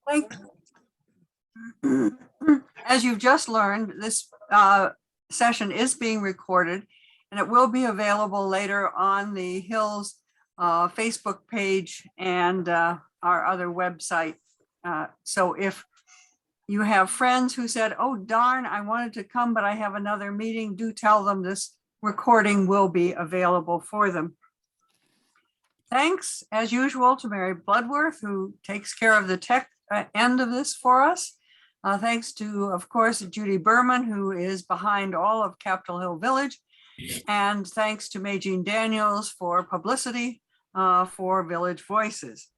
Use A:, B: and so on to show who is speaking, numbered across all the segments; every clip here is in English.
A: Thank As you've just learned, this session is being recorded and it will be available later on the Hills Facebook page and our other website. So if you have friends who said, oh darn, I wanted to come, but I have another meeting, do tell them this recording will be available for them. Thanks, as usual, to Mary Bloodworth, who takes care of the tech end of this for us. Thanks to, of course, Judy Berman, who is behind all of Capitol Hill Village. And thanks to Majine Daniels for publicity for Village Voices.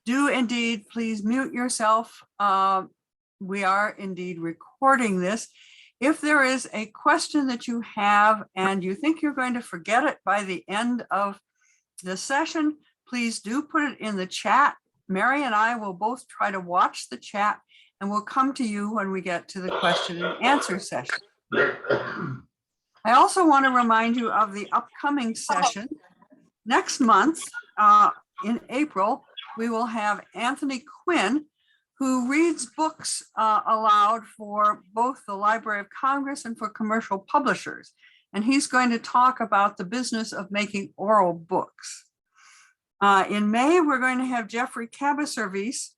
A: Do indeed, please mute yourself. We are indeed recording this. If there is a question that you have and you think you're going to forget it by the end of the session, please do put it in the chat. Mary and I will both try to watch the chat and we'll come to you when we get to the question and answer session. I also want to remind you of the upcoming session. Next month, in April, we will have Anthony Quinn, who reads books aloud for both the Library of Congress and for commercial publishers. And he's going to talk about the business of making oral books. In May, we're going to have Jeffrey Cabaservice,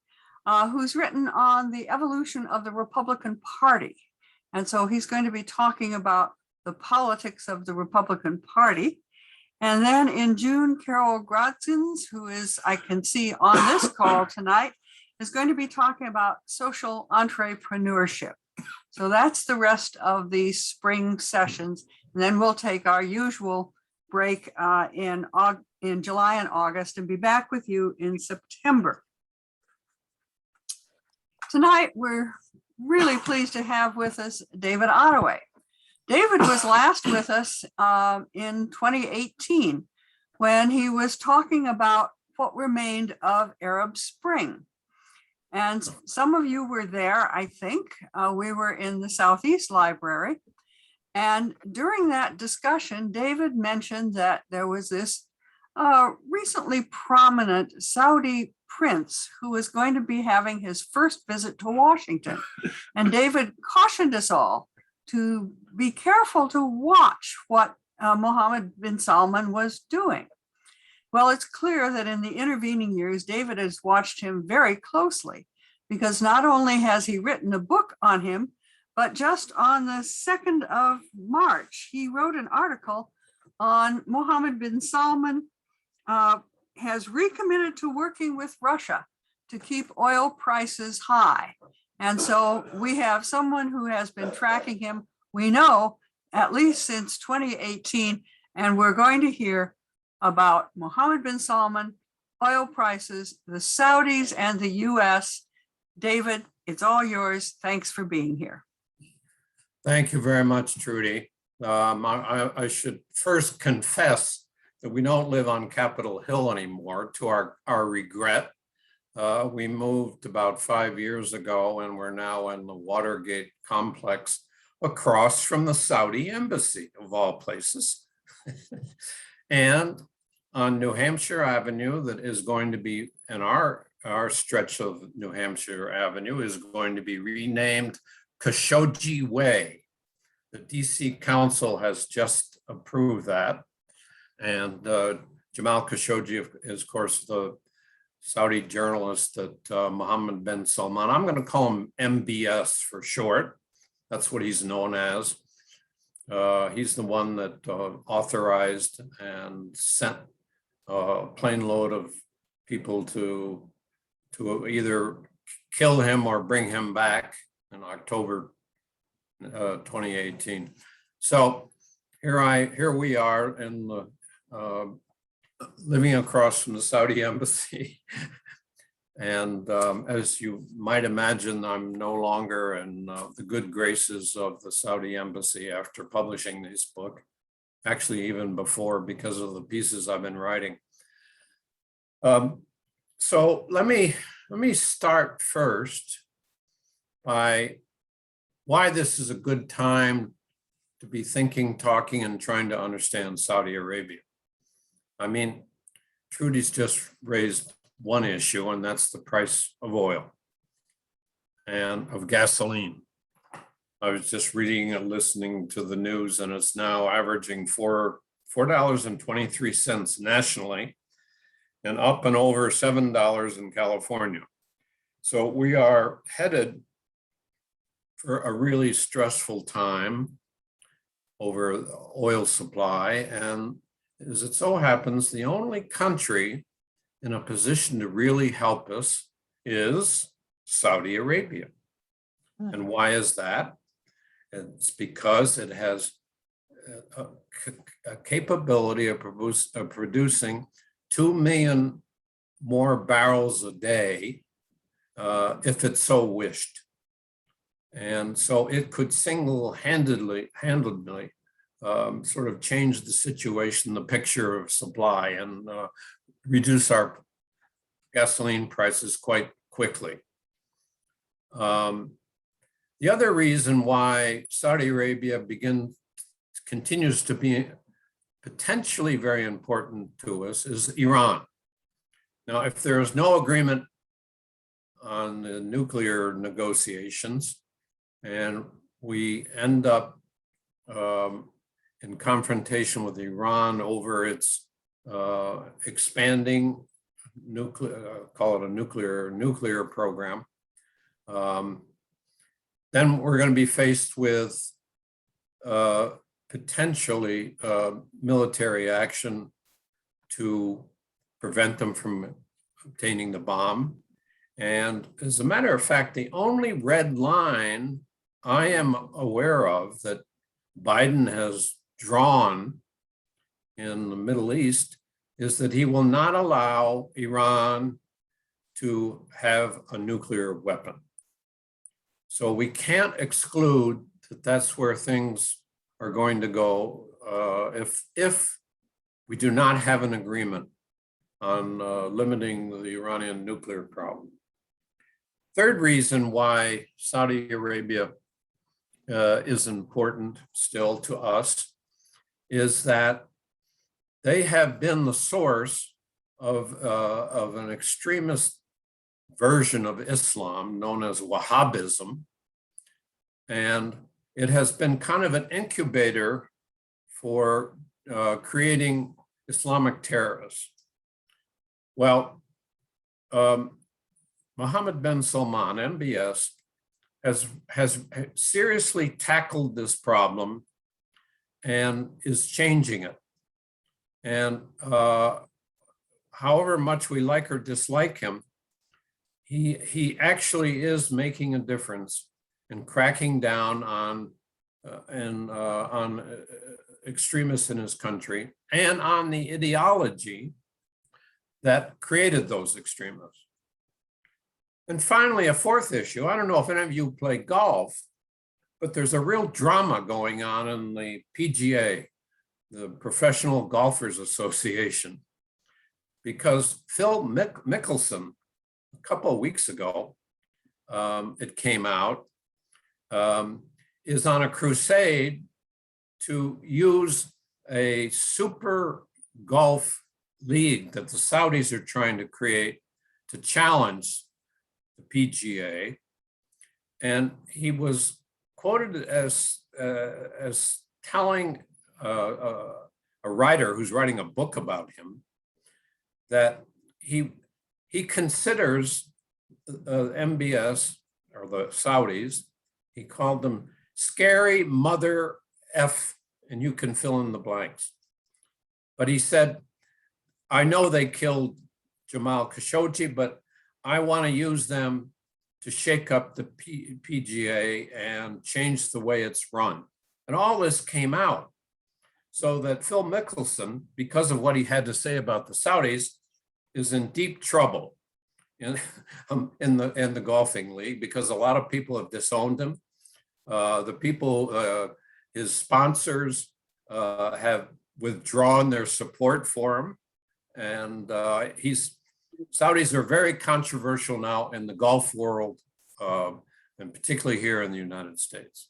A: who's written on the evolution of the Republican Party. And so he's going to be talking about the politics of the Republican Party. And then in June, Carol Grotzins, who is, I can see on this call tonight, is going to be talking about social entrepreneurship. So that's the rest of the spring sessions. And then we'll take our usual break in July and August and be back with you in September. Tonight, we're really pleased to have with us David Ottaway. David was last with us in 2018 when he was talking about what remained of Arab Spring. And some of you were there, I think. We were in the Southeast Library. And during that discussion, David mentioned that there was this recently prominent Saudi prince who was going to be having his first visit to Washington. And David cautioned us all to be careful to watch what Mohammed bin Salman was doing. Well, it's clear that in the intervening years, David has watched him very closely because not only has he written a book on him, but just on the 2nd of March, he wrote an article on Mohammed bin Salman has recommitted to working with Russia to keep oil prices high. And so we have someone who has been tracking him, we know, at least since 2018, and we're going to hear about Mohammed bin Salman, oil prices, the Saudis, and the US. David, it's all yours. Thanks for being here.
B: Thank you very much, Trudy. I should first confess that we don't live on Capitol Hill anymore, to our regret. We moved about 5 years ago and we're now in the Watergate complex across from the Saudi embassy, of all places. And on New Hampshire Avenue, that is going to be in our stretch of New Hampshire Avenue is going to be renamed Khashoggi Way. The DC Council has just approved that. And Jamal Khashoggi is, of course, the Saudi journalist that Mohammed bin Salman, I'm going to call him MBS for short. That's what he's known as. He's the one that authorized and sent a plane load of people to either kill him or bring him back in October 2018. So here we are in the living across from the Saudi embassy. And as you might imagine, I'm no longer in the good graces of the Saudi embassy after publishing this book, actually even before, because of the pieces I've been writing. So let me start first by why this is a good time to be thinking, talking, and trying to understand Saudi Arabia. I mean, Trudy's just raised one issue, and that's the price of oil. and of gasoline. I was just reading and listening to the news, and it's now averaging $4.23 nationally, and up and over $7 in California. So we are headed for a really stressful time over the oil supply. And as it so happens, the only country in a position to really help us is Saudi Arabia. And why is that? It's because it has a capability of producing 2 million more barrels a day if it so wished. And so it could single-handedly sort of change the situation, the picture of supply, and reduce our gasoline prices quite quickly. The other reason why Saudi Arabia continues to be potentially very important to us is Iran. Now, if there is no agreement on the nuclear negotiations, and we end up in confrontation with Iran over its expanding call it a nuclear program, then we're going to be faced with potentially military action to prevent them from obtaining the bomb. And as a matter of fact, the only red line I am aware of that Biden has drawn in the Middle East is that he will not allow Iran to have a nuclear weapon. So we can't exclude that that's where things are going to go if we do not have an agreement on limiting the Iranian nuclear problem. Third reason why Saudi Arabia is important still to us is that they have been the source of an extremist version of Islam known as Wahhabism. And it has been kind of an incubator for creating Islamic terrorists. Well, Mohammed bin Salman, MBS, has seriously tackled this problem and is changing it. And however much we like or dislike him, he actually is making a difference in cracking down on extremists in his country and on the ideology that created those extremists. And finally, a fourth issue. I don't know if any of you play golf, but there's a real drama going on in the PGA, the Professional Golfers Association, because Phil Mickelson, a couple of weeks ago, it came out, is on a crusade to use a super golf league that the Saudis are trying to create to challenge the PGA. And he was quoted as telling a writer who's writing a book about him that he considers MBS, or the Saudis, he called them scary mother F, and you can fill in the blanks. But he said, I know they killed Jamal Khashoggi, but I want to use them to shake up the PGA and change the way it's run. And all this came out so that Phil Mickelson, because of what he had to say about the Saudis, is in deep trouble in the golfing league, because a lot of people have disowned him. The people, his sponsors, have withdrawn their support for him. And Saudis are very controversial now in the golf world, and particularly here in the United States.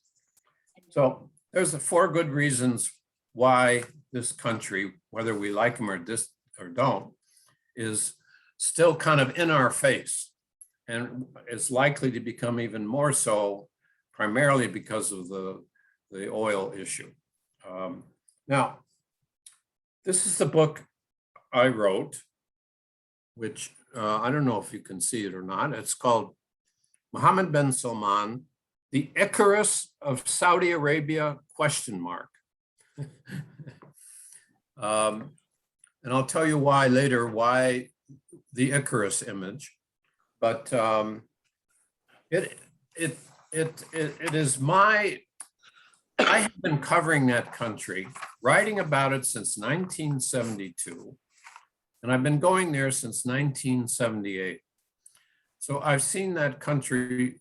B: So there's 4 good reasons why this country, whether we like them or don't, is still kind of in our face. and is likely to become even more so, primarily because of the oil issue. Now, this is the book I wrote, which I don't know if you can see it or not. It's called Mohammed bin Salman, the Icarus of Saudi Arabia, ? And I'll tell you why later, why the Icarus image. But it is my, I have been covering that country, writing about it since 1972, and I've been going there since 1978. So I've seen that country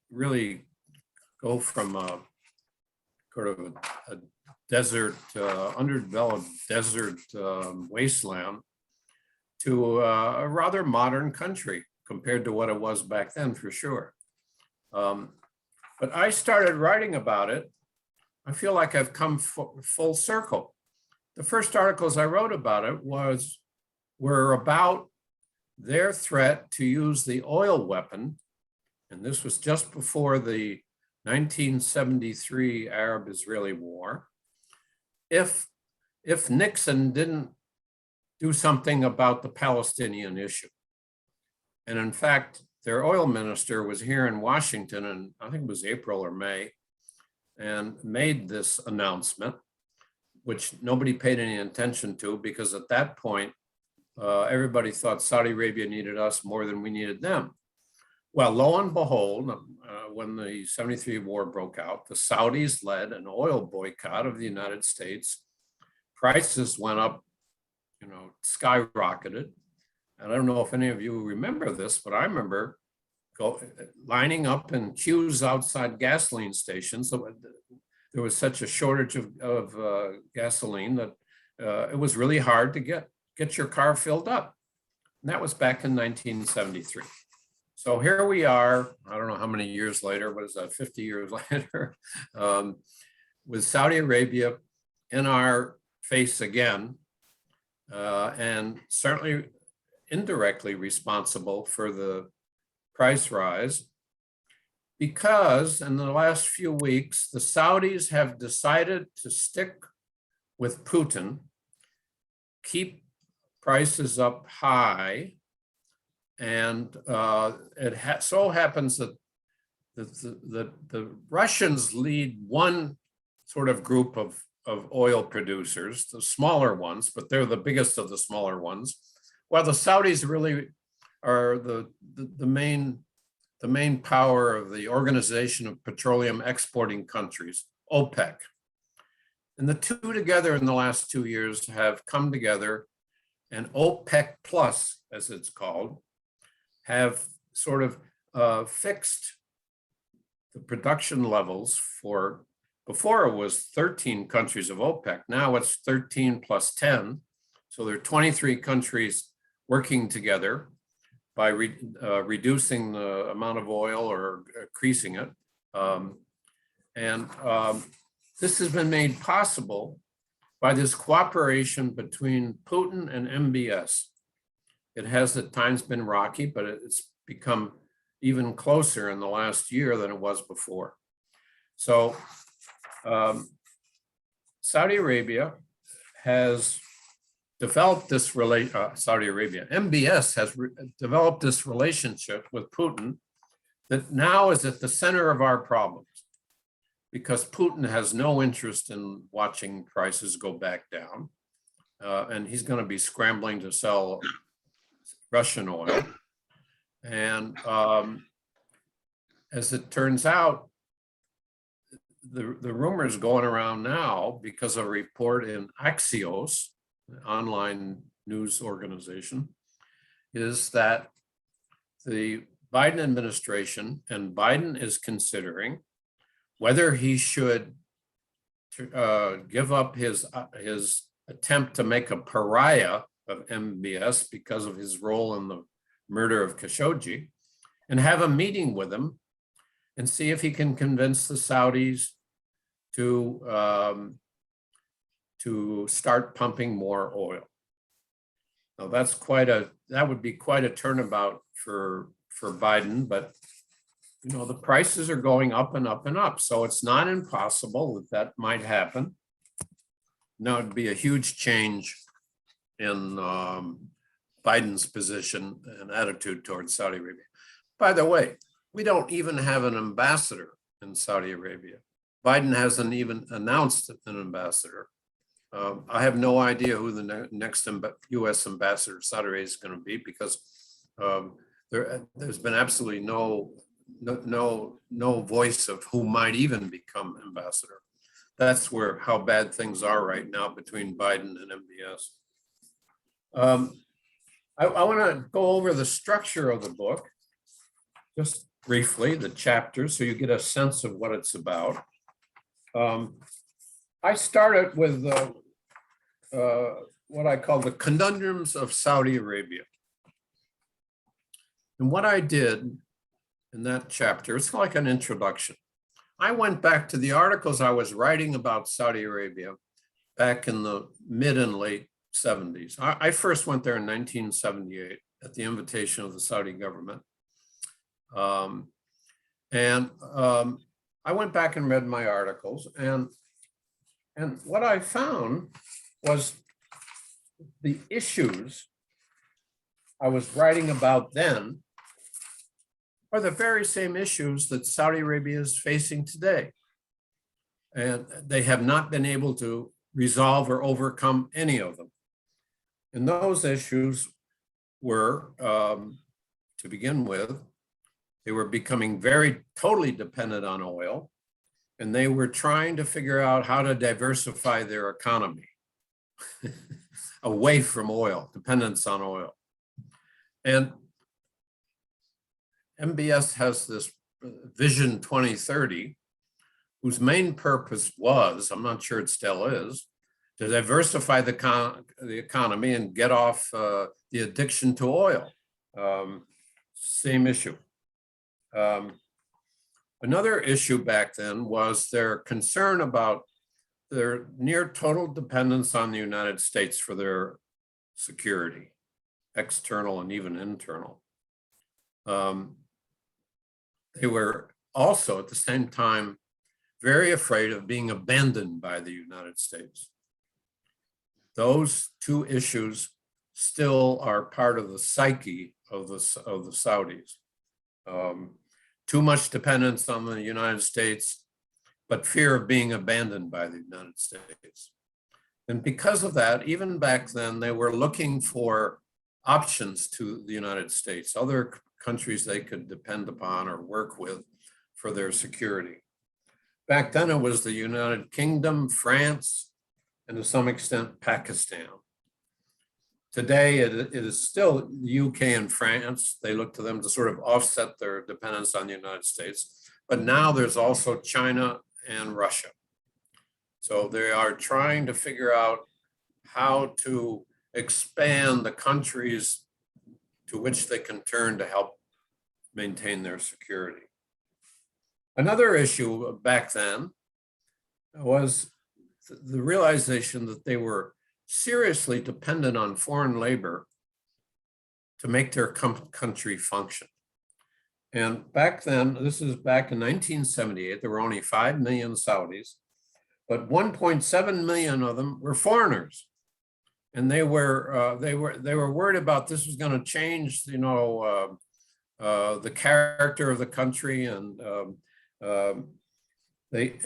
B: really go from a sort of a desert, underdeveloped desert wasteland to a rather modern country compared to what it was back then, for sure. But I started writing about it. I feel like I've come full circle. The first articles I wrote about it were about their threat to use the oil weapon. And this was just before the 1973 Arab-Israeli war. If Nixon didn't do something about the Palestinian issue. And in fact, their oil minister was here in Washington in, I think it was April or May, and made this announcement, which nobody paid any attention to, because at that point, everybody thought Saudi Arabia needed us more than we needed them. Well, lo and behold, when the 73 war broke out, the Saudis led an oil boycott of the United States. Prices went up, skyrocketed. And I don't know if any of you remember this, but I remember lining up in queues outside gasoline stations. So there was such a shortage of gasoline that it was really hard to get your car filled up. And that was back in 1973. So here we are, I don't know how many years later, what is that, 50 years later, with Saudi Arabia in our face again, and certainly indirectly responsible for the price rise, because in the last few weeks, the Saudis have decided to stick with Putin, keep prices up high, and it so happens that the Russians lead one sort of group of oil producers, the smaller ones, but they're the biggest of the smaller ones, while the Saudis really are the main power of the Organization of Petroleum Exporting Countries, OPEC. And the two together in the last 2 years have come together, and OPEC Plus, as it's called, have sort of fixed the production levels for, before it was 13 countries of OPEC, now it's 13 plus 10. So there are 23 countries working together by reducing the amount of oil or increasing it. This has been made possible by this cooperation between Putin and MBS. It has at times been rocky, but it's become even closer in the last year than it was before. So Saudi Arabia has developed this MBS has developed this relationship with Putin that now is at the center of our problems, because Putin has no interest in watching prices go back down, and he's going to be scrambling to sell Russian oil. And as it turns out, the rumors going around now, because of a report in Axios, an online news organization, is that the Biden administration, and Biden is considering whether he should give up his attempt to make a pariah of MBS because of his role in the murder of Khashoggi, and have a meeting with him and see if he can convince the Saudis to start pumping more oil. Now that would be quite a turnabout for Biden, but the prices are going up and up and up. So it's not impossible that might happen. Now it'd be a huge change in Biden's position and attitude towards Saudi Arabia. By the way, we don't even have an ambassador in Saudi Arabia. Biden hasn't even announced an ambassador. I have no idea who the next U.S. ambassador to Saudi Arabia is going to be, because there's been absolutely no voice of who might even become ambassador. That's how bad things are right now between Biden and MBS. I want to go over the structure of the book, just briefly, the chapters, so you get a sense of what it's about. I started with what I call the conundrums of Saudi Arabia. And what I did in that chapter, it's like an introduction. I went back to the articles I was writing about Saudi Arabia back in the mid and late 70s. I first went there in 1978 at the invitation of the Saudi government. I went back and read my articles, and what I found was the issues I was writing about then are the very same issues that Saudi Arabia is facing today. And they have not been able to resolve or overcome any of them. And those issues were, to begin with, they were becoming totally dependent on oil, and they were trying to figure out how to diversify their economy away from oil, dependence on oil. And MBS has this Vision 2030, whose main purpose was, I'm not sure it still is, to diversify the economy and get off the addiction to oil. Same issue. Another issue back then was their concern about their near total dependence on the United States for their security, external and even internal. They were also at the same time very afraid of being abandoned by the United States. Those two issues still are part of the psyche of the Saudis. Too much dependence on the United States, but fear of being abandoned by the United States. And because of that, even back then, they were looking for options to the United States, other countries they could depend upon or work with for their security. Back then, it was the United Kingdom, France, and to some extent, Pakistan. Today, it is still the UK and France. They look to them to sort of offset their dependence on the United States. But now there's also China and Russia. So they are trying to figure out how to expand the countries to which they can turn to help maintain their security. Another issue back then was the realization that they were seriously dependent on foreign labor to make their country function. And back then, this is back in 1978, there were only 5 million Saudis, but 1.7 million of them were foreigners. And they were worried about this was going to change, the character of the country, and they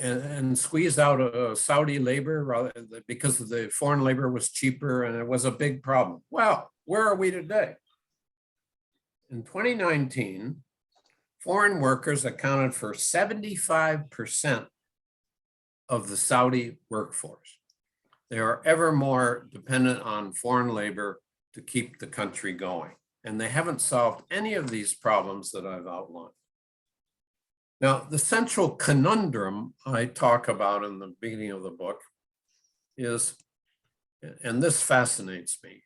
B: squeezed out Saudi labor because of the foreign labor was cheaper, and it was a big problem. Well, where are we today? In 2019, foreign workers accounted for 75% of the Saudi workforce. They are ever more dependent on foreign labor to keep the country going. And they haven't solved any of these problems that I've outlined. Now, the central conundrum I talk about in the beginning of the book is, and this fascinates me,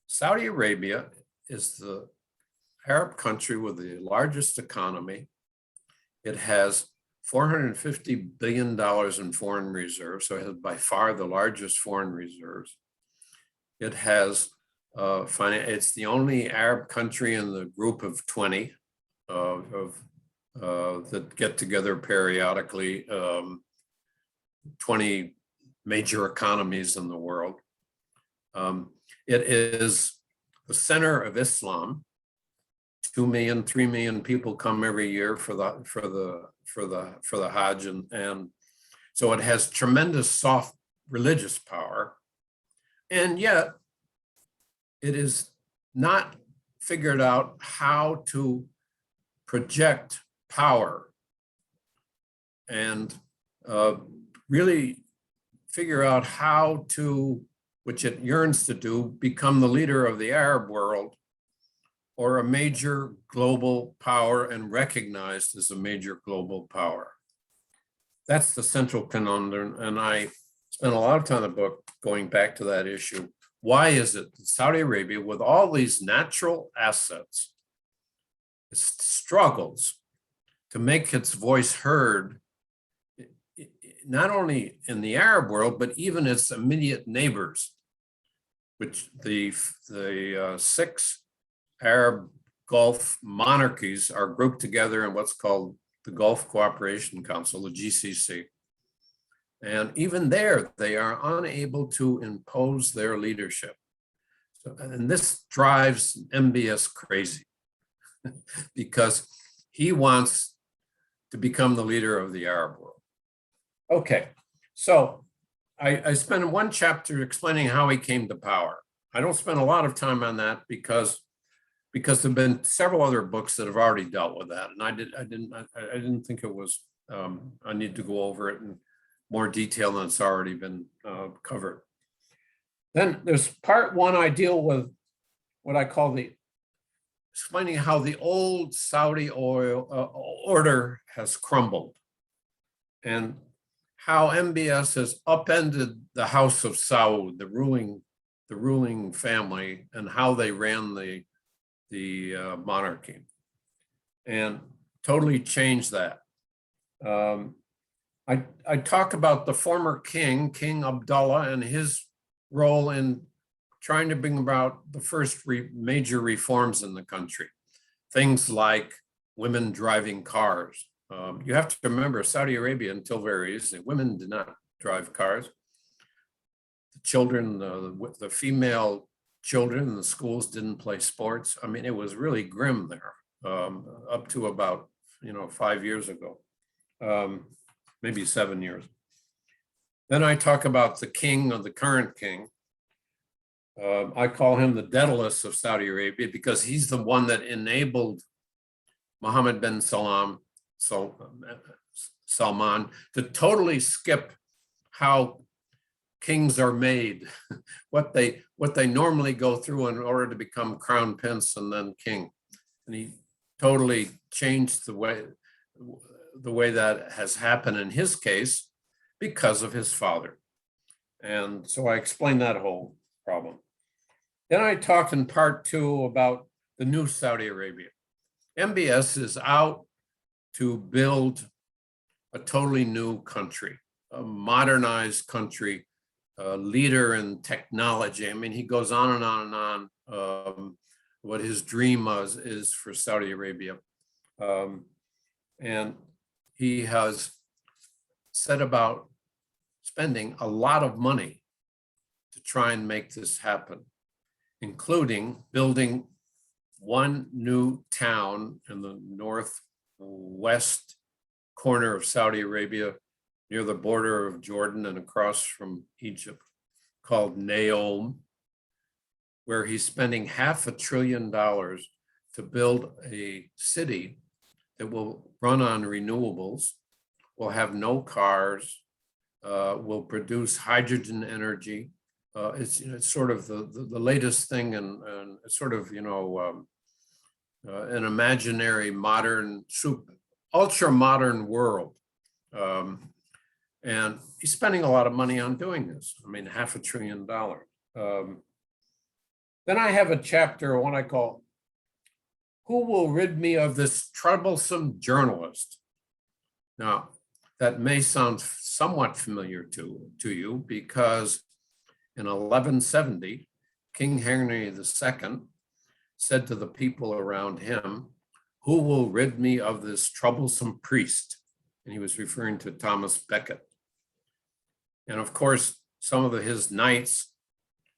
B: Saudi Arabia is the Arab country with the largest economy. It has $450 billion in foreign reserves, so it has by far the largest foreign reserves. It has, it's the only Arab country in the group of 20 that get together periodically, 20 major economies in the world. It is the center of Islam. 2 million, 3 million people come every year for the Hajj, and so it has tremendous soft religious power, and yet it is not figured out how to project power and really figure out how to, which it yearns to do, become the leader of the Arab world or a major global power and recognized as a major global power. That's the central conundrum, and I spent a lot of time in the book going back to that issue. Why is it that Saudi Arabia, with all these natural assets, struggles to make its voice heard, not only in the Arab world, but even its immediate neighbors, which the 6 Arab Gulf monarchies are grouped together in what's called the Gulf Cooperation Council, the GCC. And even there, they are unable to impose their leadership. So, and this drives MBS crazy because he wants to become the leader of the Arab world. Okay, so I spent one chapter explaining how he came to power. I don't spend a lot of time on that because there've been several other books that have already dealt with that, and I didn't think it was I need to go over it in more detail than it's already been covered. Then there's part 1. I deal with what I call explaining how the old Saudi order has crumbled, and how MBS has upended the House of Saud, the ruling family, and how they ran the monarchy, and totally changed that. I talk about the former king, King Abdullah, and his role in trying to bring about the first major reforms in the country. Things like women driving cars. You have to remember, Saudi Arabia, until very recently, women did not drive cars. The children, the female children in the schools didn't play sports. I mean, it was really grim there, up to about 5 years ago, maybe 7 years. Then I talk about the king, of the current king. I call him the Daedalus of Saudi Arabia because he's the one that enabled Mohammed bin Salman to totally skip how kings are made, what they normally go through in order to become crown prince and then king. And he totally changed the way that has happened in his case because of his father. And so I explained that whole problem. Then I talked in part 2 about the new Saudi Arabia. MBS is out to build a totally new country, a modernized country, a leader in technology. I mean, he goes on and on and on. What his dream is for Saudi Arabia. And he has set about spending a lot of money to try and make this happen, including building one new town in the northwest corner of Saudi Arabia, near the border of Jordan and across from Egypt, called Neom, where he's spending $500 billion to build a city that will run on renewables, will have no cars, will produce hydrogen energy. It's sort of the latest thing, and sort of an imaginary modern, ultra modern world. And he's spending a lot of money on doing this. I mean, $500 billion. Then I have a chapter, what I call, "Who will rid me of this troublesome journalist?" Now, that may sound somewhat familiar to you, because in 1170, King Henry II said to the people around him, "Who will rid me of this troublesome priest?" And he was referring to Thomas Becket. And of course, some of his knights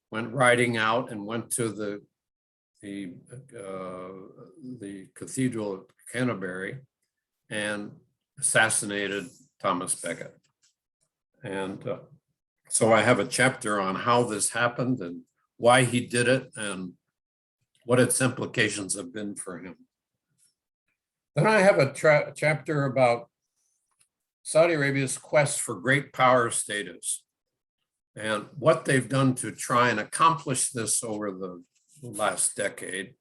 B: went riding out and went to the Cathedral of Canterbury and assassinated Thomas Becket. And so I have a chapter on how this happened and why he did it and what its implications have been for him. Then I have a chapter about Saudi Arabia's quest for great power status and what they've done to try and accomplish this over the last decade,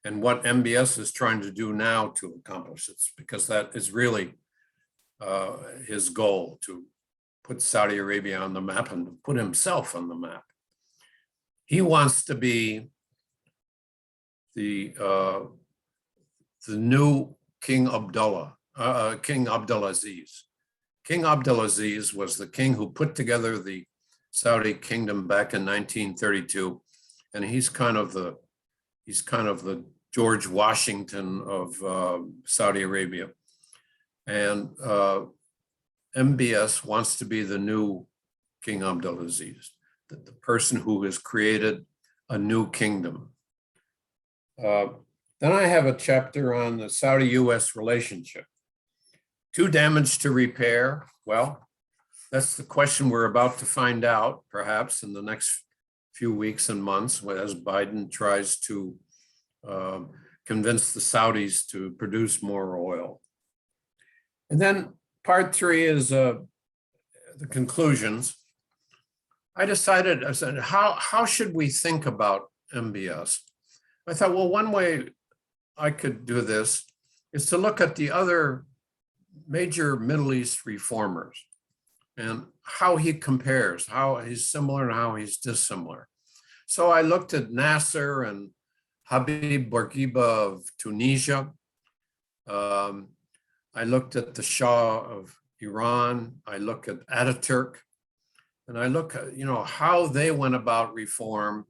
B: and what MBS is trying to do now to accomplish it, because that is really his goal, to put Saudi Arabia on the map and to put himself on the map. He wants to be the new King Abdullah, King Abdulaziz. King Abdulaziz was the king who put together the Saudi kingdom back in 1932, and he's kind of the George Washington of Saudi Arabia. And MBS wants to be the new King Abdulaziz, the person who has created a new kingdom. Then I have a chapter on the Saudi-US relationship. Too damaged to repair? Well, that's the question we're about to find out, perhaps in the next few weeks and months, as Biden tries to convince the Saudis to produce more oil. And then part 3 is the conclusions. I said, how should we think about MBS? I thought, well, one way I could do this is to look at the other major Middle East reformers and how he compares, how he's similar and how he's dissimilar. So I looked at Nasser and Habib Bourguiba of Tunisia. I looked at the Shah of Iran. I look at Ataturk, and I look at, how they went about reform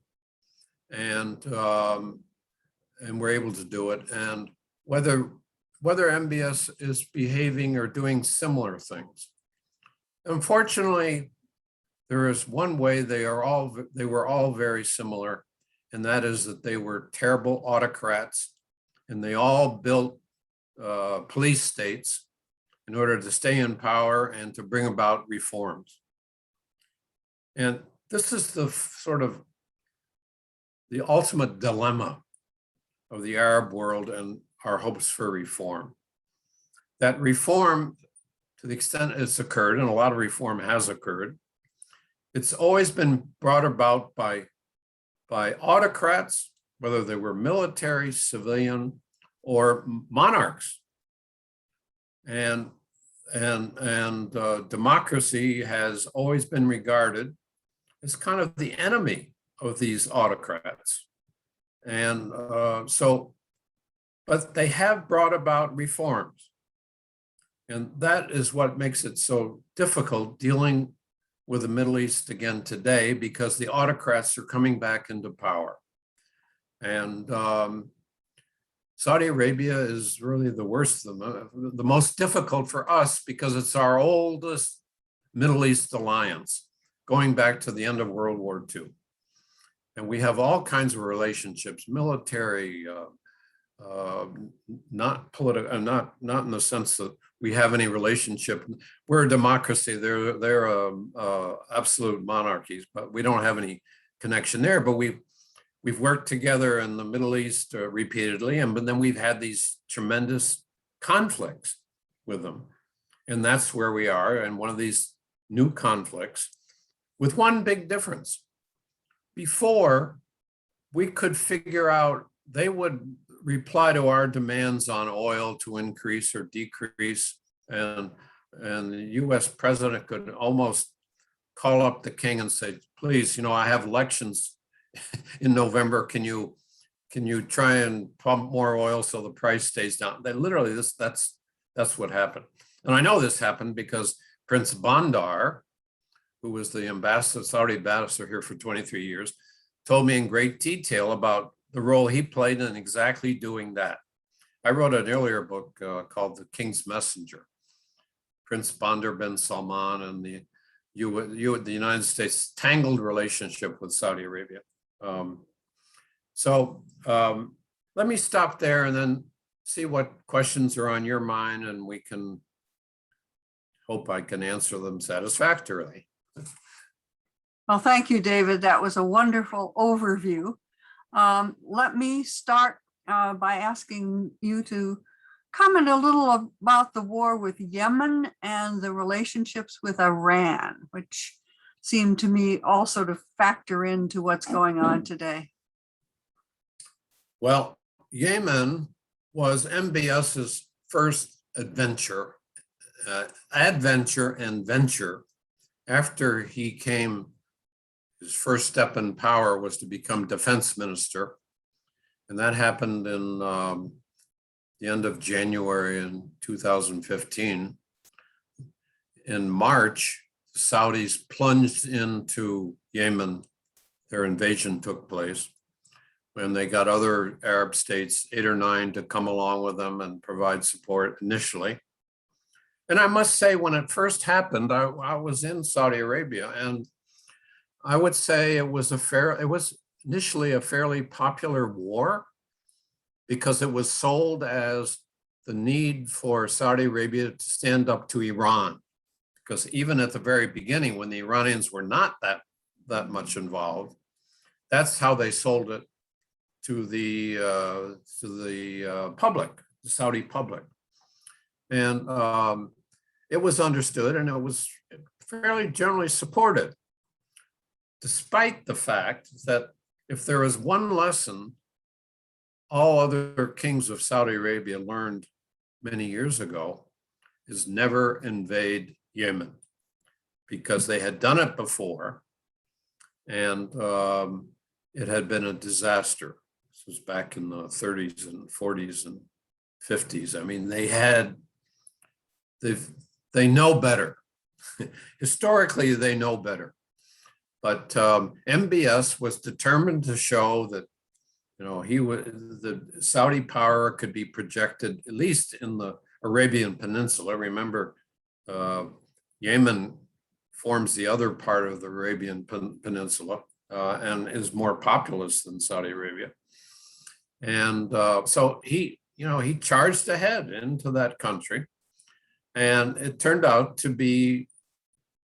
B: and were able to do it, and whether MBS is behaving or doing similar things. Unfortunately, there is one way they were all very similar, and that is that they were terrible autocrats, and they all built police states in order to stay in power and to bring about reforms. And this is the sort of the ultimate dilemma of the Arab world and our hopes for reform. That reform, to the extent it's occurred, and a lot of reform has occurred, it's always been brought about by autocrats, whether they were military, civilian, or monarchs. And democracy has always been regarded as kind of the enemy of these autocrats. And but they have brought about reforms. And that is what makes it so difficult dealing with the Middle East again today, because the autocrats are coming back into power. And Saudi Arabia is really the worst, the most difficult for us, because it's our oldest Middle East alliance, going back to the end of World War II. And we have all kinds of relationships, military, not political, not in the sense that we have any relationship. We're a democracy. They're absolute monarchies, but we don't have any connection there. But we've worked together in the Middle East repeatedly, but then we've had these tremendous conflicts with them, and that's where we are. And one of these new conflicts, with one big difference. Before, we could figure out, they would reply to our demands on oil to increase or decrease, and the US president could almost call up the king and say, please, I have elections in November, can you try and pump more oil so the price stays down? They literally, that's what happened. And I know this happened because Prince Bandar, who was the Saudi ambassador here for 23 years, told me in great detail about the role he played in exactly doing that. I wrote an earlier book called The King's Messenger, Prince Mohammed bin Salman and the United States' tangled relationship with Saudi Arabia. Let me stop there and then see what questions are on your mind, and we can hope I can answer them satisfactorily.
A: Well, thank you, David. That was a wonderful overview. Let me start by asking you to comment a little about the war with Yemen and the relationships with Iran, which seem to me also to factor into what's going on today.
B: Well, Yemen was MBS's first adventure and venture after he came. His first step in power was to become defense minister. And that happened in the end of January in 2015. In March, the Saudis plunged into Yemen. Their invasion took place when they got other Arab states, 8 or 9, to come along with them and provide support initially. And I must say, when it first happened, I was in Saudi Arabia, and I would say it was initially a fairly popular war because it was sold as the need for Saudi Arabia to stand up to Iran. Because even at the very beginning, when the Iranians were not that much involved, that's how they sold it to the public, the Saudi public. And it was understood, and it was fairly generally supported, despite the fact that if there is one lesson all other kings of Saudi Arabia learned many years ago, is never invade Yemen, because they had done it before, and it had been a disaster. This was back in the 30s and 40s and 50s. I mean, they know better. Historically, they know better. But MBS was determined to show that, the Saudi power could be projected, at least in the Arabian Peninsula. Remember, Yemen forms the other part of the Arabian Peninsula and is more populous than Saudi Arabia. And so he charged ahead into that country, and it turned out to be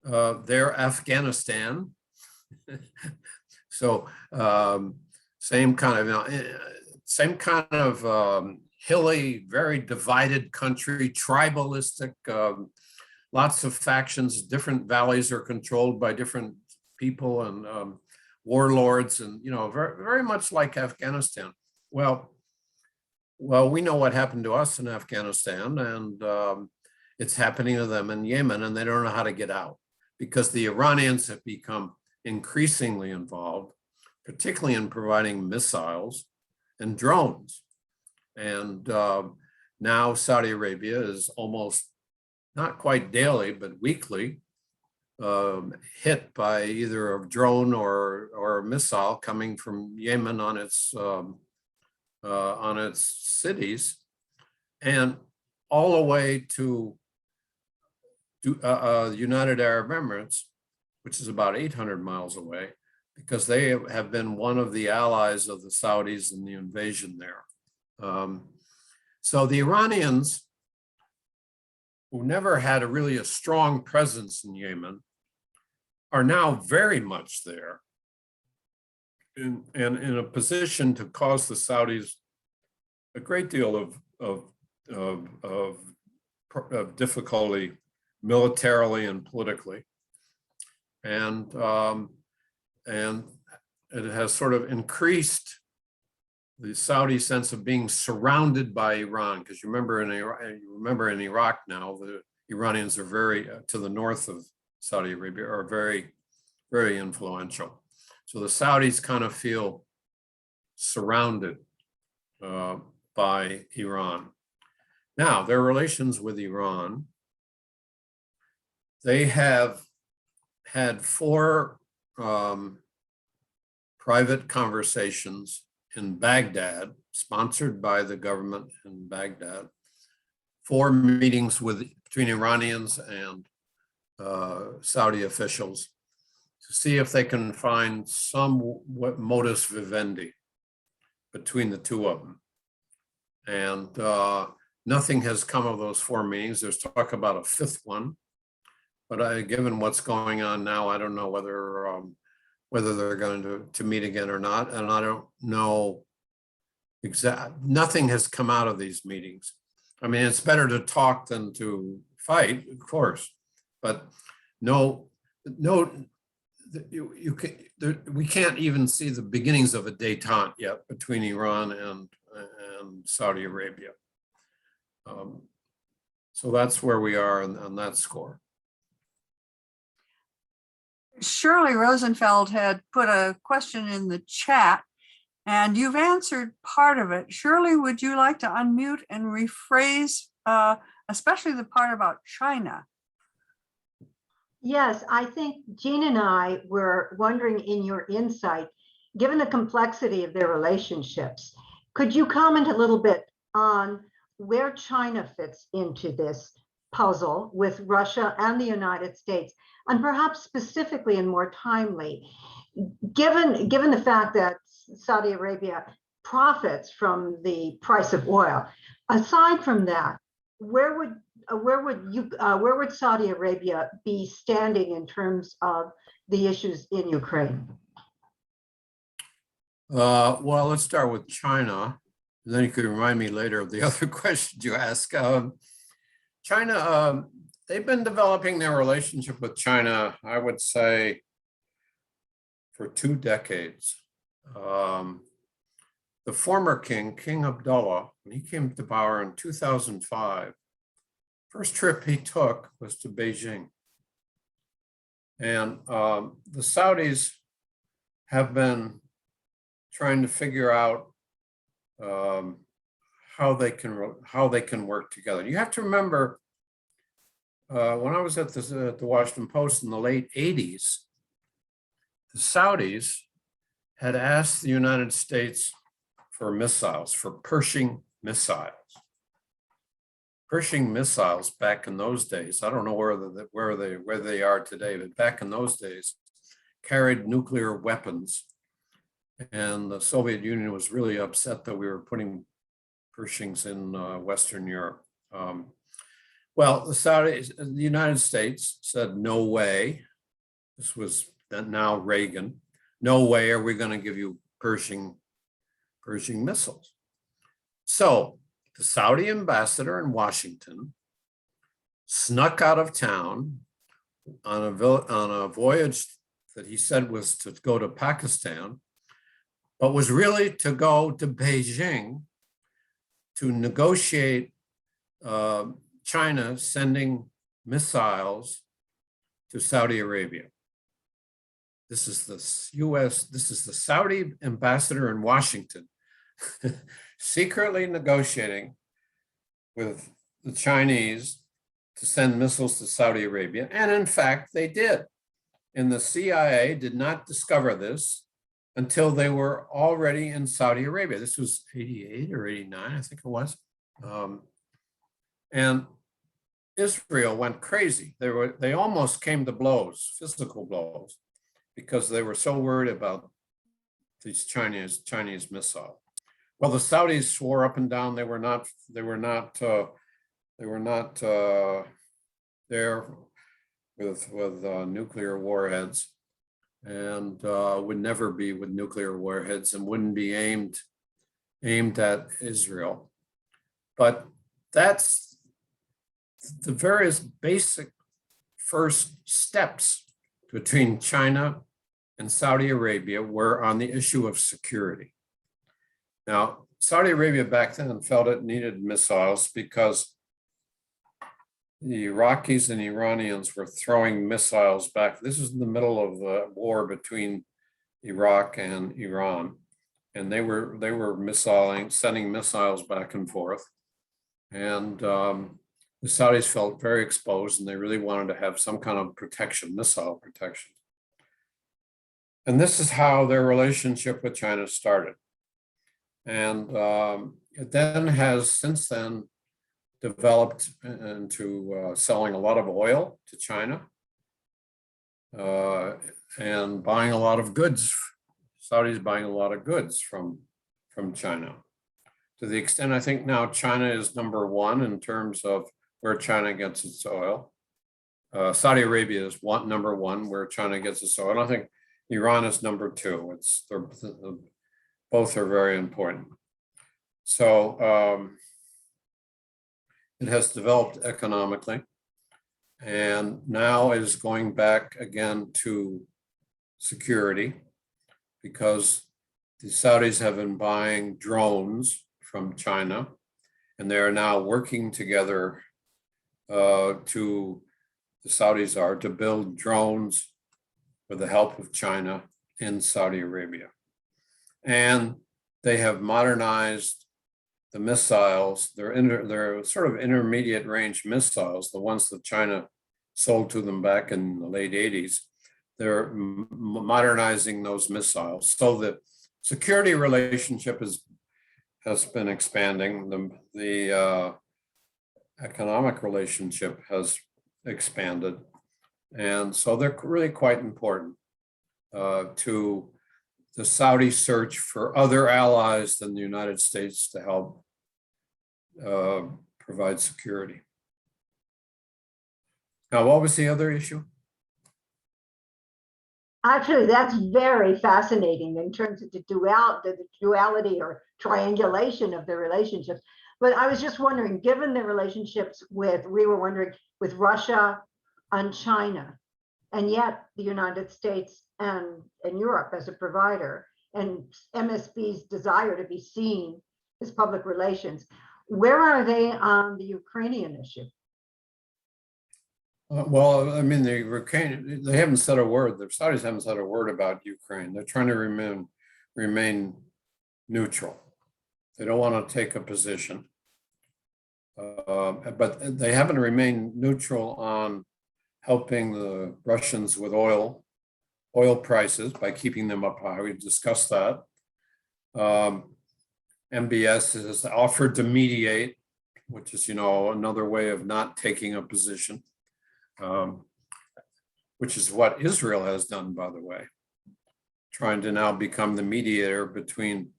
B: their Afghanistan. So same kind of hilly, very divided country, tribalistic, lots of factions. Different valleys are controlled by different people and warlords, and very, very much like Afghanistan. Well, we know what happened to us in Afghanistan, and it's happening to them in Yemen, and they don't know how to get out because the Iranians have become increasingly involved, particularly in providing missiles and drones. And now Saudi Arabia is almost, not quite daily, but weekly, hit by either a drone or a missile coming from Yemen on its cities, and all the way to the United Arab Emirates, which is about 800 miles away, because they have been one of the allies of the Saudis in the invasion there. So the Iranians, who never had really a strong presence in Yemen, are now very much there and in a position to cause the Saudis a great deal of difficulty militarily and politically. And it has sort of increased the Saudi sense of being surrounded by Iran, because you remember in Iraq now, the Iranians are very to the north of Saudi Arabia, are very, very influential. So the Saudis kind of feel surrounded by Iran. Now, their relations with Iran, they have had 4 private conversations in Baghdad, sponsored by the government in Baghdad, 4 meetings between Iranians and Saudi officials to see if they can find some modus vivendi between the two of them. And nothing has come of those 4 meetings. There's talk about a 5th one, but given what's going on now, I don't know whether they're going to meet again or not. And I don't know nothing has come out of these meetings. I mean, it's better to talk than to fight, of course, but we can't even see the beginnings of a détente yet between Iran and Saudi Arabia. So that's where we are on that score.
A: Shirley Rosenfeld had put a question in the chat, and you've answered part of it. Shirley, would you like to unmute and rephrase, especially the part about China?
C: Yes, I think Jean and I were wondering, in your insight, given the complexity of their relationships, could you comment a little bit on where China fits into this puzzle with Russia and the United States, and perhaps specifically and more timely, given the fact that Saudi Arabia profits from the price of oil? Aside from that, where would Saudi Arabia be standing in terms of the issues in Ukraine?
B: Well, let's start with China. And then you could remind me later of the other questions you ask. China, they've been developing their relationship with China, I would say, for 2 decades. The former king, King Abdullah, when he came to power in 2005, first trip he took was to Beijing. And the Saudis have been trying to figure out how they can work together. You have to remember, when I was at the Washington Post in the late 80s, the Saudis had asked the United States for missiles, for Pershing missiles. Pershing missiles back in those days, I don't know where they are today, but back in those days, carried nuclear weapons. And the Soviet Union was really upset that we were putting Pershings in Western Europe. Well, the Saudis, the United States said, no way. This was now Reagan. No way are we going to give you Pershing missiles. So the Saudi ambassador in Washington snuck out of town on a voyage that he said was to go to Pakistan, but was really to go to Beijing to negotiate China sending missiles to Saudi Arabia. This is the Saudi ambassador in Washington secretly negotiating with the Chinese to send missiles to Saudi Arabia. And in fact, they did. And the CIA did not discover this until they were already in Saudi Arabia. This was 88 or 89, I think it was. And Israel went crazy. They almost came to blows, physical blows, because they were so worried about these Chinese missiles. Well, the Saudis swore up and down they were not there with nuclear warheads, and would never be with nuclear warheads, and wouldn't be aimed at Israel. But that's the various basic first steps between China and Saudi Arabia were on the issue of security. Now, Saudi Arabia back then felt it needed missiles because the Iraqis and Iranians were throwing missiles back. This was in the middle of the war between Iraq and Iran, and they were sending missiles back and forth. And the Saudis felt very exposed, and they really wanted to have some kind of protection, missile protection. And this is how their relationship with China started. And it then has since then developed into selling a lot of oil to China and buying a lot of goods. Saudi's buying a lot of goods from China. To the extent I think now China is number one in terms of where China gets its oil. Saudi Arabia is number one where China gets its oil. I think Iran is number two. Both are very important. So it has developed economically and now is going back again to security because the Saudis have been buying drones from China and they are now working together the Saudis are to build drones with the help of China in Saudi Arabia. And they have modernized the missiles. They're sort of intermediate range missiles, the ones that China sold to them back in the late 80s. They're modernizing those missiles. So the security relationship has been expanding. The economic relationship has expanded. And so they're really quite important to the Saudi search for other allies than the United States to help provide security. Now, what was the other issue?
C: Actually, that's very fascinating in terms of the duality or triangulation of the relationships. But I was just wondering, given the relationships with Russia and China, and yet the United States and Europe as a provider, and MSB's desire to be seen as public relations, where are they on the Ukrainian issue?
B: Well, I mean, they haven't said a word. The Saudis haven't said a word about Ukraine. They're trying to remain neutral. They don't want to take a position, but they haven't remained neutral on helping the Russians with oil prices by keeping them up high. We've discussed that. MBS has offered to mediate, which is, another way of not taking a position. Which is what Israel has done, by the way, trying to now become the mediator between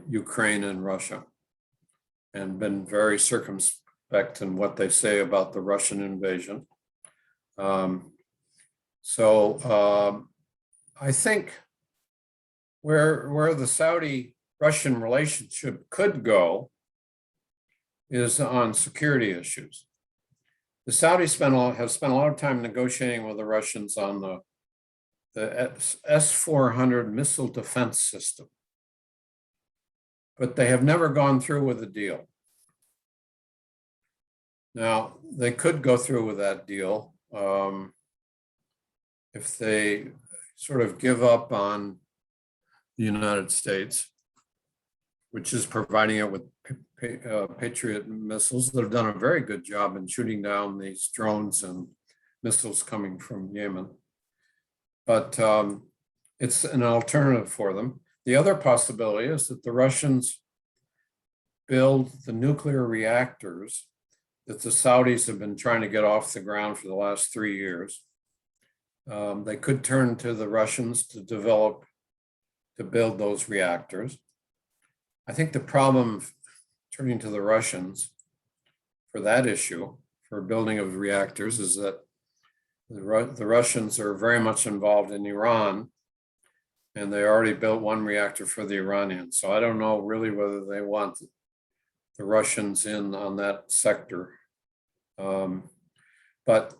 B: Ukraine and Russia, and been very circumspect in what they say about the Russian invasion. I think where the Saudi-Russian relationship could go is on security issues. The Saudis have spent a lot of time negotiating with the Russians on the S-400 missile defense system, but they have never gone through with a deal. Now, they could go through with that deal if they sort of give up on the United States, which is providing it with Patriot missiles that have done a very good job in shooting down these drones and missiles coming from Yemen. But it's an alternative for them. The other possibility is that the Russians build the nuclear reactors that the Saudis have been trying to get off the ground for the last 3 years. They could turn to the Russians to build those reactors. I think the problem turning to the Russians for that issue, for building of reactors, is that the Russians are very much involved in Iran, and they already built one reactor for the Iranians. So I don't know really whether they want the Russians in on that sector. But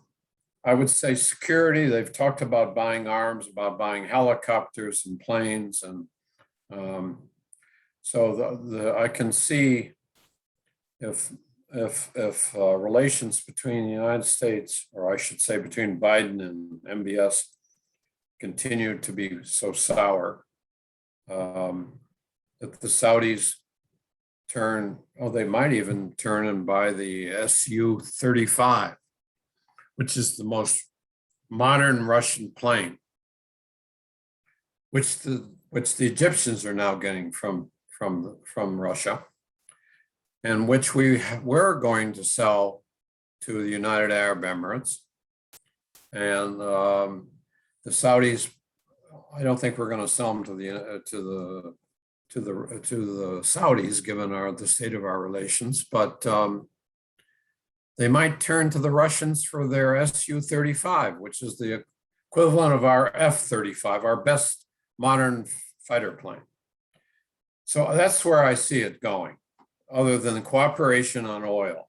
B: I would say security, they've talked about buying arms, about buying helicopters and planes. And so I can see if relations between the United States, or I should say between Biden and MBS, continue to be so sour, that the Saudis they might even turn and buy the Su-35, which is the most modern Russian plane, which the Egyptians are now getting from Russia, and which we were going to sell to the United Arab Emirates. And the Saudis, I don't think we're going to sell them to the Saudis, given the state of our relations, but they might turn to the Russians for their Su-35, which is the equivalent of our F-35, our best modern fighter plane. So that's where I see it going, other than cooperation on oil.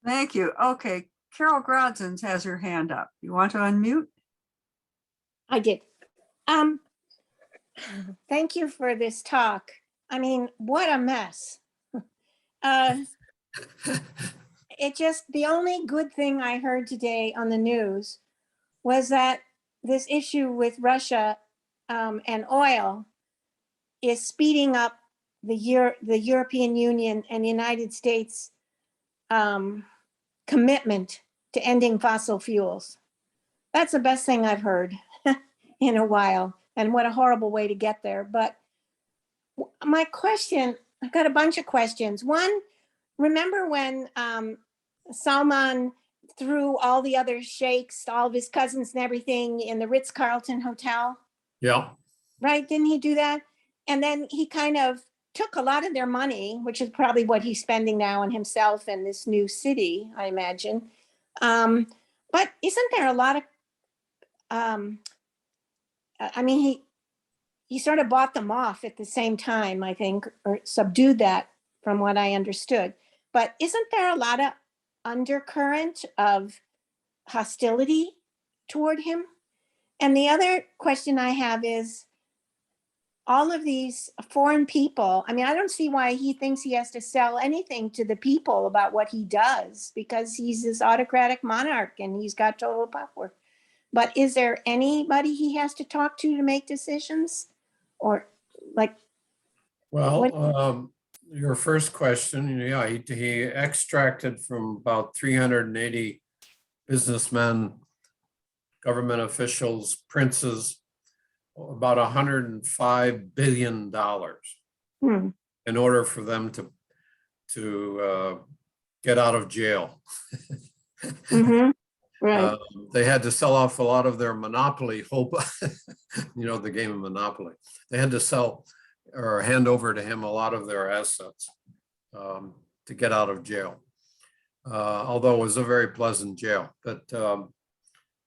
A: Thank you. Okay, Carol Grodzins has her hand up. You want to unmute?
D: I did. Thank you for this talk. I mean, what a mess. The only good thing I heard today on the news was that this issue with Russia and oil is speeding up the European Union and United States commitment to ending fossil fuels. That's the best thing I've heard in a while, and what a horrible way to get there. But my question, I've got a bunch of questions. One, remember when Salman threw all the other sheikhs, all of his cousins and everything in the Ritz-Carlton Hotel?
B: Yeah.
D: Right, didn't he do that? And then he kind of took a lot of their money, which is probably what he's spending now on himself and this new city, I imagine. But isn't there a lot of, I mean, he sort of bought them off at the same time, I think, or subdued that from what I understood. But isn't there a lot of undercurrent of hostility toward him? And the other question I have is, all of these foreign people, I mean, I don't see why he thinks he has to sell anything to the people about what he does, because he's this autocratic monarch and he's got total power. But is there anybody he has to talk to make decisions? Or like,
B: well, your first question, yeah, he extracted from about 380 businessmen, government officials, princes, about $105 billion in order for them to get out of jail.
D: right.
B: They had to sell off a lot of their monopoly, the game of Monopoly. They had to sell or hand over to him a lot of their assets to get out of jail. Although it was a very pleasant jail. But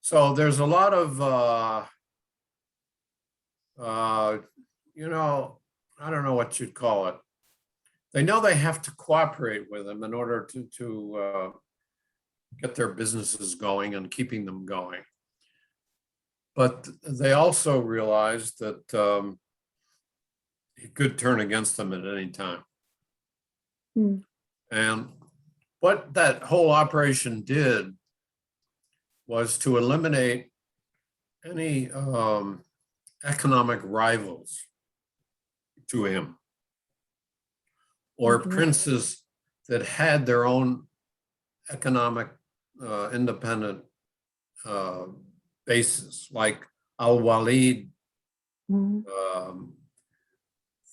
B: so there's a lot of, I don't know what you'd call it. They know they have to cooperate with him in order to get their businesses going and keeping them going. But they also realize that he could turn against them at any time. And what that whole operation did was to eliminate any economic rivals to him, or princes that had their own economic independent basis, like Al-Walid,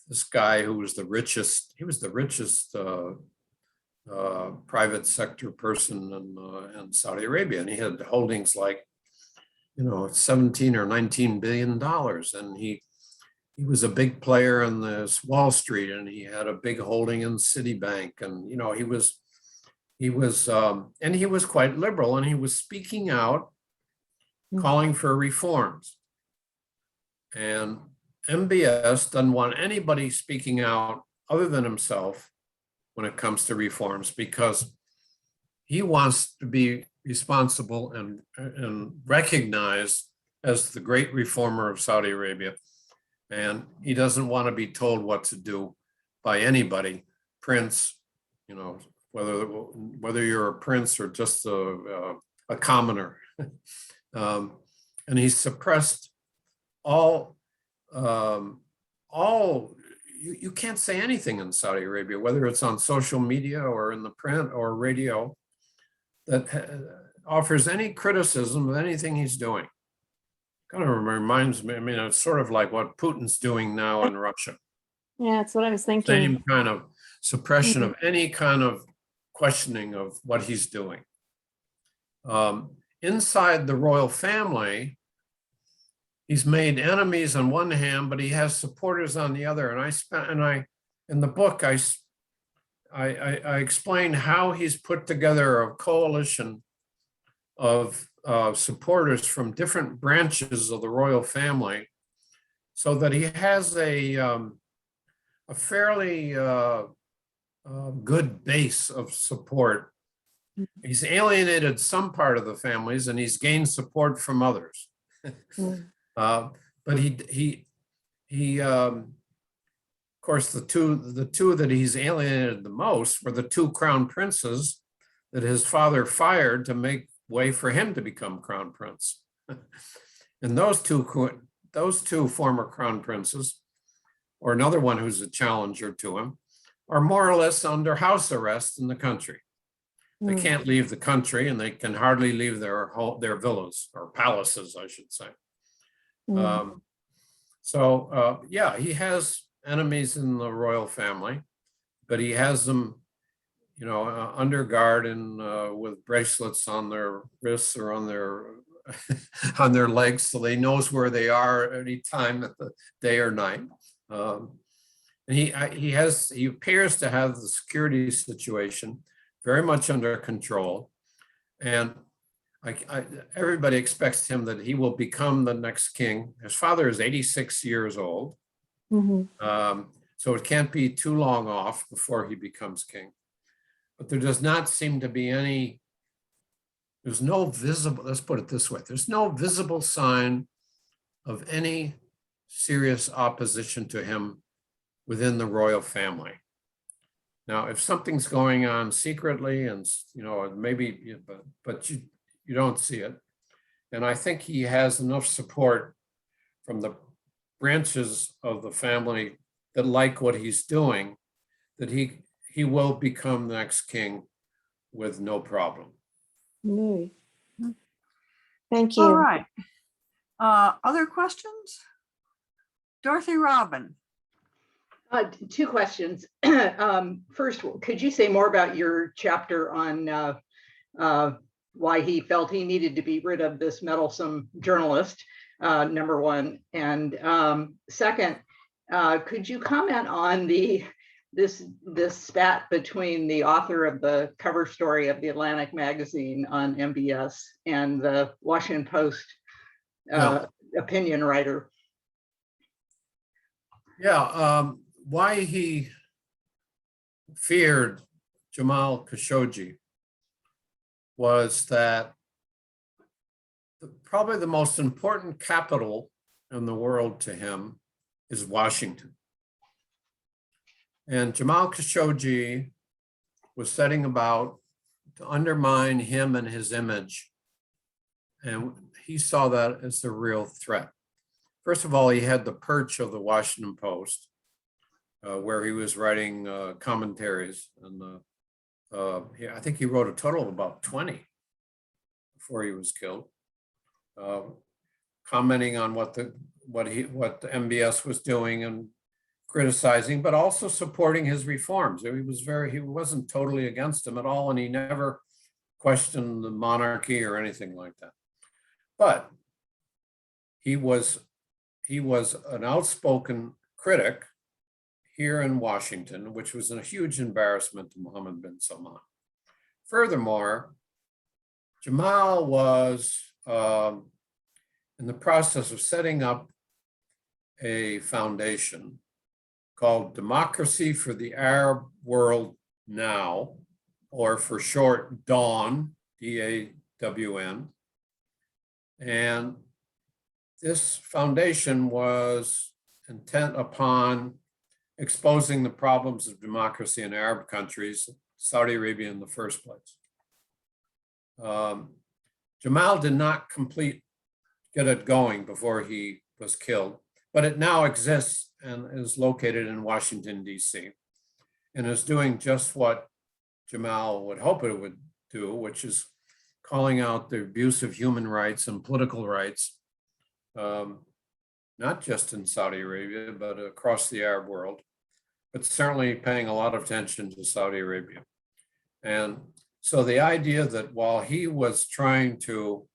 B: this guy who was the richest, private sector person in Saudi Arabia, and he had holdings like 17 or 19 billion dollars, and he was a big player in this Wall Street, and he had a big holding in Citibank, and he was quite liberal, and he was speaking out, calling for reforms. And MBS doesn't want anybody speaking out other than himself when it comes to reforms, because he wants to be responsible and recognized as the great reformer of Saudi Arabia. And he doesn't want to be told what to do by anybody, prince, whether you're a prince or just a commoner. And he suppressed all you can't say anything in Saudi Arabia, whether it's on social media or in the print or radio, that offers any criticism of anything he's doing. Kind of reminds me, I mean, it's sort of like what Putin's doing now in Russia.
D: Yeah, that's what I was thinking.
B: Same kind of suppression of any kind of questioning of what he's doing. Inside the royal family, he's made enemies on one hand, but he has supporters on the other. And in the book, I explain how he's put together a coalition of supporters from different branches of the royal family, so that he has a fairly good base of support. He's alienated some part of the families and he's gained support from others. But of course, the two that he's alienated the most were the two crown princes that his father fired to make way for him to become crown prince. And those two former crown princes, or another one who's a challenger to him, are more or less under house arrest in the country. They can't leave the country, and they can hardly leave their villas or palaces, I should say. Yeah, he has enemies in the royal family, but he has them, under guard and with bracelets on their wrists or on their on their legs, so they knows where they are any time of the day or night. And he appears to have the security situation very much under control, and everybody expects him that he will become the next king. His father is 86 years old, so it can't be too long off before he becomes king. But there does not seem to be there's no visible, let's put it this way, there's no visible sign of any serious opposition to him within the royal family. Now, if something's going on secretly and, maybe, but you don't see it. And I think he has enough support from the branches of the family that like what he's doing, that he will become the next king with no problem.
D: Thank you.
A: All right. Other questions? Dorothy Robin.
E: Two questions. First, could you say more about your chapter on why he felt he needed to be rid of this meddlesome journalist, number one? And second, could you comment on this spat between the author of the cover story of the Atlantic magazine on MBS and the Washington Post opinion writer?
B: Yeah, why he feared Jamal Khashoggi was that probably the most important capital in the world to him is Washington. And Jamal Khashoggi was setting about to undermine him and his image. And he saw that as a real threat. First of all, he had the perch of the Washington Post, where he was writing commentaries. And I think he wrote a total of about 20 before he was killed, commenting on what the MBS was doing and criticizing, but also supporting his reforms. He wasn't totally against them at all, and he never questioned the monarchy or anything like that. But he was an outspoken critic here in Washington, which was a huge embarrassment to Mohammed bin Salman. Furthermore, Jamal was in the process of setting up a foundation called Democracy for the Arab World Now, or for short, DAWN, D-A-W-N. And this foundation was intent upon exposing the problems of democracy in Arab countries, Saudi Arabia in the first place. Jamal did not get it going before he was killed, but it now exists and is located in Washington, D.C., and is doing just what Jamal would hope it would do, which is calling out the abuse of human rights and political rights, not just in Saudi Arabia, but across the Arab world, but certainly paying a lot of attention to Saudi Arabia. And so the idea that while he was trying to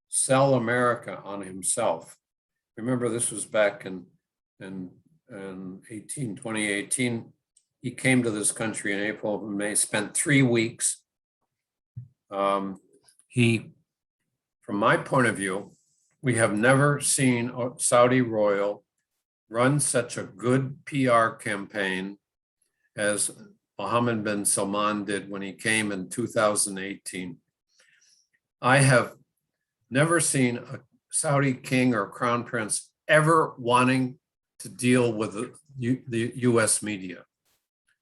B: sell America on himself, remember this was back in 2018, he came to this country in April and May, spent 3 weeks. He, from my point of view, we have never seen a Saudi royal run such a good PR campaign as Mohammed bin Salman did when he came in 2018. I have never seen a Saudi king or crown prince ever wanting to deal with the US media.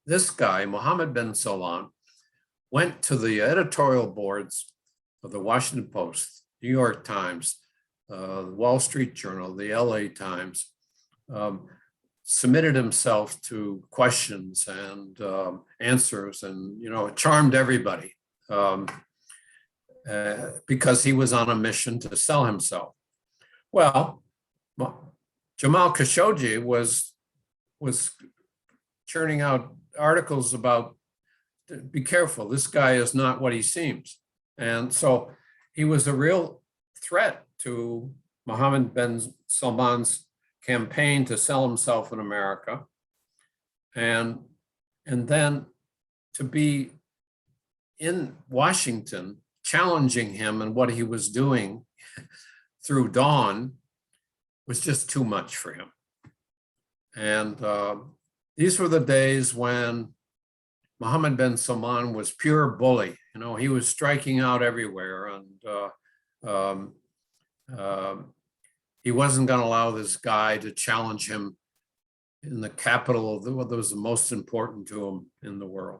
B: This guy, Mohammed bin Salman, went to the editorial boards of the Washington Post, New York Times, the Wall Street Journal, the LA Times, submitted himself to questions and answers, and charmed everybody because he was on a mission to sell himself. Well, Jamal Khashoggi was churning out articles about, be careful, this guy is not what he seems. And so he was a real threat to Mohammed bin Salman's campaign to sell himself in America. And then to be in Washington challenging him and what he was doing through dawn was just too much for him. And these were the days when Mohammed bin Salman was pure bully. He was striking out everywhere, and he wasn't going to allow this guy to challenge him in the capital of what was the most important to him in the world.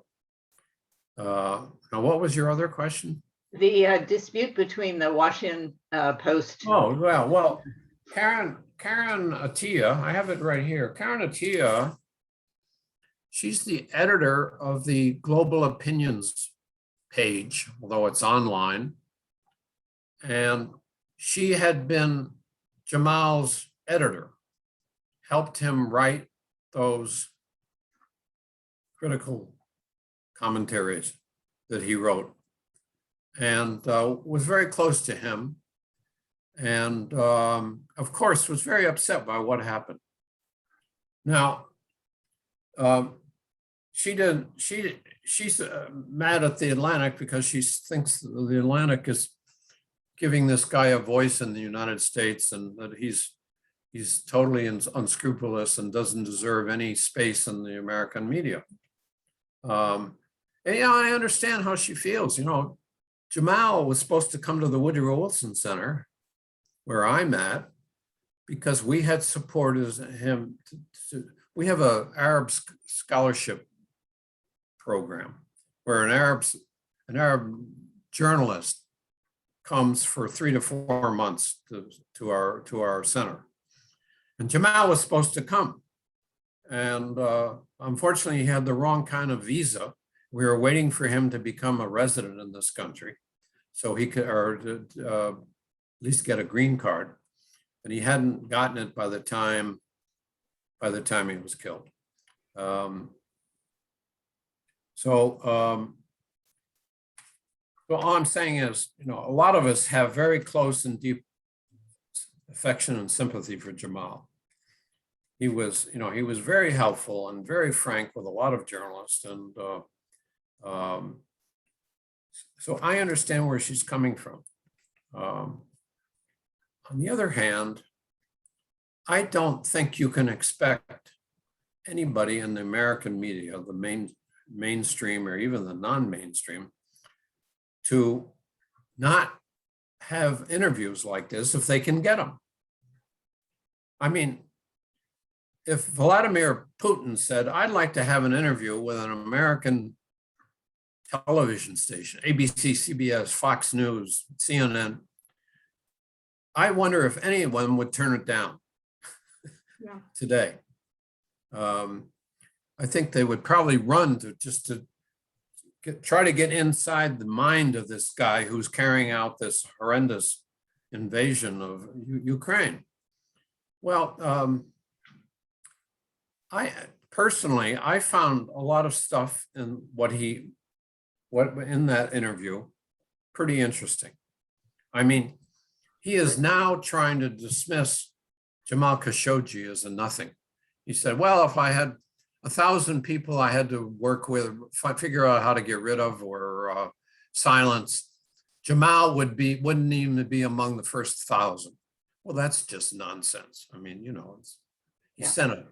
B: Now, what was your other question?
E: The dispute between the Washington Post.
B: Oh, well, Karen Attiah, I have it right here. Karen Attiah, she's the editor of the Global Opinions page, although it's online. And she had been Jamal's editor, helped him write those critical commentaries that he wrote, and was very close to him. And of course, was very upset by what happened. Now, she's mad at the Atlantic because she thinks the Atlantic is giving this guy a voice in the United States, and that he's totally unscrupulous and doesn't deserve any space in the American media. And I understand how she feels. Jamal was supposed to come to the Woodrow Wilson Center, where I'm at, because we had supported him. We have an Arab scholarship program where an Arab journalist comes for 3 to 4 months to our center. And Jamal was supposed to come. And unfortunately, he had the wrong kind of visa. We were waiting for him to become a resident in this country so he could, or at least get a green card. And he hadn't gotten it by the time he was killed. So all I'm saying is, a lot of us have very close and deep affection and sympathy for Jamal. He was very helpful and very frank with a lot of journalists, and so I understand where she's coming from. On the other hand, I don't think you can expect anybody in the American media, the mainstream or even the non-mainstream, to not have interviews like this if they can get them. I mean, if Vladimir Putin said, I'd like to have an interview with an American television station, ABC, CBS, Fox News, CNN, I wonder if anyone would turn it down today. I think they would probably run to try to get inside the mind of this guy who's carrying out this horrendous invasion of Ukraine. Well, I personally found a lot of stuff in what in that interview pretty interesting. I mean, he is now trying to dismiss Jamal Khashoggi as a nothing. He said, well, if I had 1,000 people I had to work with, figure out how to get rid of or silence, Jamal wouldn't even be among the first 1,000. Well, that's just nonsense. I mean, you know, he sent a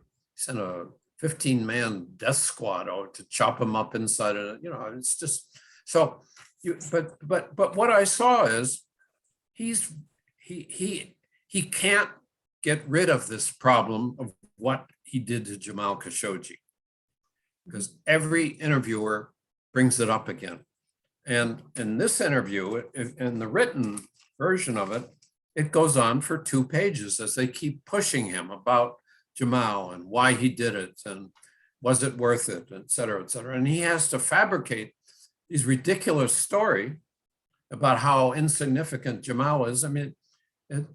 B: 15-man death squad out to chop him up inside of it. You know, it's just so. But what I saw is he can't get rid of this problem of what he did to Jamal Khashoggi, because every interviewer brings it up again. And in this interview, in the written version of it, it goes on for 2 pages as they keep pushing him about Jamal and why he did it and was it worth it, et cetera, et cetera. And he has to fabricate these ridiculous story about how insignificant Jamal is. I mean, I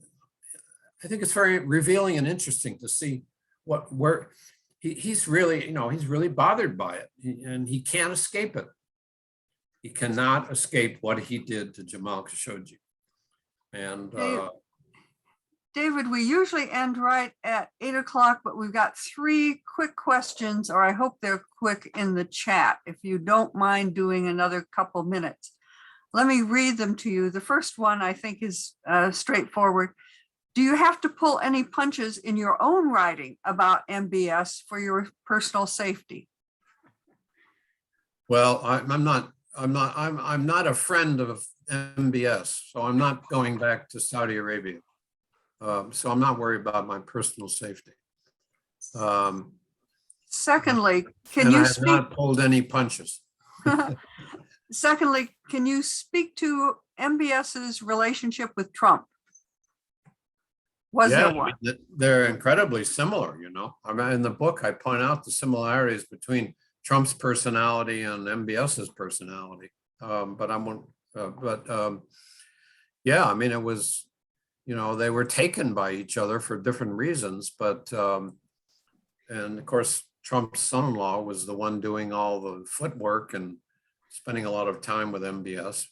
B: think it's very revealing and interesting to see where he's really, you know, he's really bothered by it, and he can't escape it. He cannot escape what he did to Jamal Khashoggi. And
A: David, we usually end right at 8 o'clock, but we've got 3 quick questions, or I hope they're quick, in the chat. If you don't mind doing another couple minutes, let me read them to you. The first one I think is straightforward. Do you have to pull any punches in your own writing about MBS for your personal safety?
B: well, I'm not a friend of MBS, so I'm not going back to Saudi Arabia. So I'm not worried about my personal safety.
A: Secondly, can
B: and I
A: you
B: have not pulled any punches.
A: Secondly, can you speak to MBS's relationship with Trump? Was there one?
B: They're incredibly similar, you know. I mean, in the book, I point out the similarities between Trump's personality and MBS's personality. Yeah, I mean, it was, you know, they were taken by each other for different reasons, but and of course, Trump's son-in-law was the one doing all the footwork and spending a lot of time with MBS.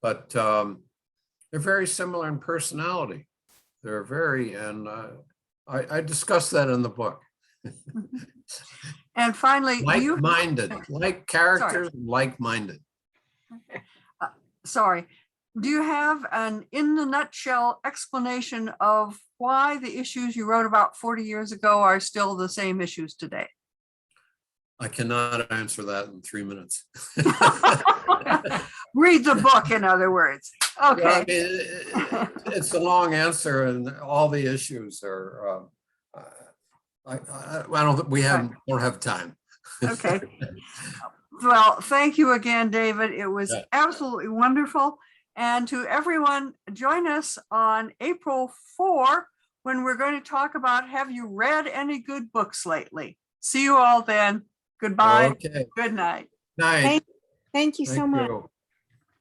B: But they're very similar in personality. They're very, and I discussed that in the book.
A: And finally,
B: like-minded, like characters, like-minded.
A: Sorry. Do you have an in the nutshell explanation of why the issues you wrote about 40 years ago are still the same issues today?
B: I cannot answer that in 3 minutes.
A: Read the book, in other words. Okay.
B: Well, I mean, it's a long answer, and all the issues are. I don't. Don't have time.
A: Okay. Well, thank you again, David. It was absolutely wonderful. And to everyone, join us on April 4, when we're going to talk about, have you read any good books lately? See you all then. Goodbye.
B: Okay.
A: Good night.
B: Night.
D: Thank you so much.
B: You.